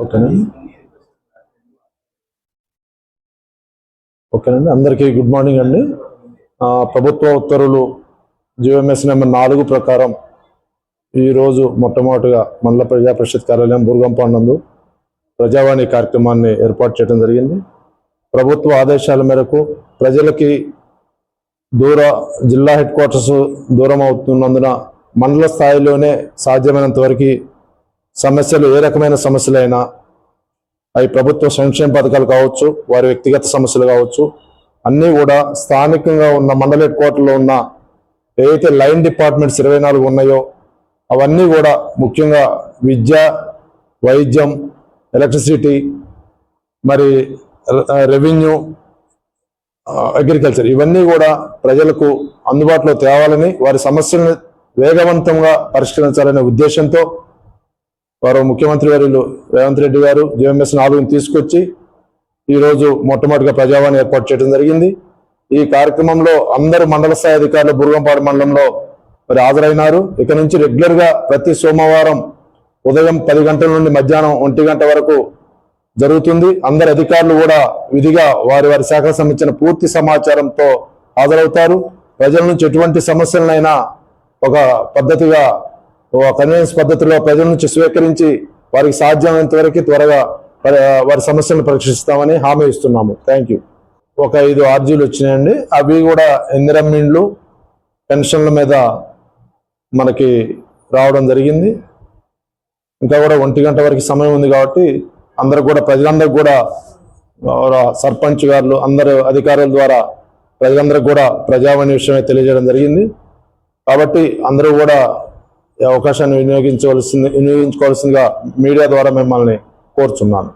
ఓకేనండి. అందరికీ good morning అండి. ప్రభుత్వ ఉత్తర్వులు జిఎంఎస్ నెంబర్ 4 ప్రకారం ఈరోజు మొట్టమొదటిగా మండల ప్రజా పరిషత్ కార్యాలయం బూర్గంపాడు నందు ప్రజావాణి కార్యక్రమాన్ని ఏర్పాటు చేయడం జరిగింది. ప్రభుత్వ ఆదేశాల మేరకు ప్రజలకి జిల్లా హెడ్ క్వార్టర్స్ దూరం అవుతున్నందున మండల స్థాయిలోనే సాధ్యమైనంత వరకు సమస్యలు ఏ రకమైన సమస్యలైనా అవి ప్రభుత్వ సంక్షేమ పథకాలు కావచ్చు, వారి వ్యక్తిగత సమస్యలు కావచ్చు, అన్నీ కూడా స్థానికంగా ఉన్న మండల హెడ్ క్వార్టర్లో ఉన్న ఏవైతే లైన్ డిపార్ట్మెంట్స్ 24 ఉన్నాయో అవన్నీ కూడా ముఖ్యంగా విద్య, వైద్యం, ఎలక్ట్రిసిటీ, మరి రెవెన్యూ, అగ్రికల్చర్ ఇవన్నీ కూడా ప్రజలకు అందుబాటులో తేవాలని, వారి సమస్యలను వేగవంతంగా పరిష్కరించాలనే ఉద్దేశంతో వారు ముఖ్యమంత్రి వర్యులు రేవంత్ రెడ్డి గారు జిఎంఎస్ 4ని తీసుకొచ్చి ఈరోజు మొట్టమొదటిగా ప్రజావాణి ఏర్పాటు చేయడం జరిగింది. ఈ కార్యక్రమంలో అందరూ మండల స్థాయి అధికారులు బూర్గంపాడు మండలంలో మరి హాజరైనారు. ఇక నుంచి రెగ్యులర్గా ప్రతి సోమవారం ఉదయం 10 గంటల నుండి మధ్యాహ్నం 1 గంట వరకు జరుగుతుంది. అందరు అధికారులు కూడా విధిగా వారి వారి శాఖకు సంబంధించిన పూర్తి సమాచారంతో హాజరవుతారు. ప్రజల నుంచి ఎటువంటి సమస్యలనైనా ఒక పద్ధతిగా కన్వీనియన్స్ పద్ధతిలో ప్రజల నుంచి స్వీకరించి వారికి సాధ్యమైనంత వరకు త్వరగా వారి సమస్యలను పరీక్షిస్తామని హామీ ఇస్తున్నాము. Thank you. ఒక 5 ఆర్జీలు వచ్చినాయండి. అవి కూడా ఇందిరమ్మిండ్లు, పెన్షన్ల మీద మనకి రావడం జరిగింది. ఇంకా కూడా 1 గంట వరకు సమయం ఉంది కాబట్టి అందరూ కూడా ప్రజలందరూ కూడా సర్పంచ్ గారు అందరు అధికారుల ద్వారా ప్రజలందరికీ కూడా ప్రజావాణి విషయమే తెలియజేయడం జరిగింది. కాబట్టి అందరూ కూడా ఈ అవకాశాన్ని వినియోగించుకోవాల్సిందిగా మీడియా ద్వారా మిమ్మల్ని కోరుచున్నాను.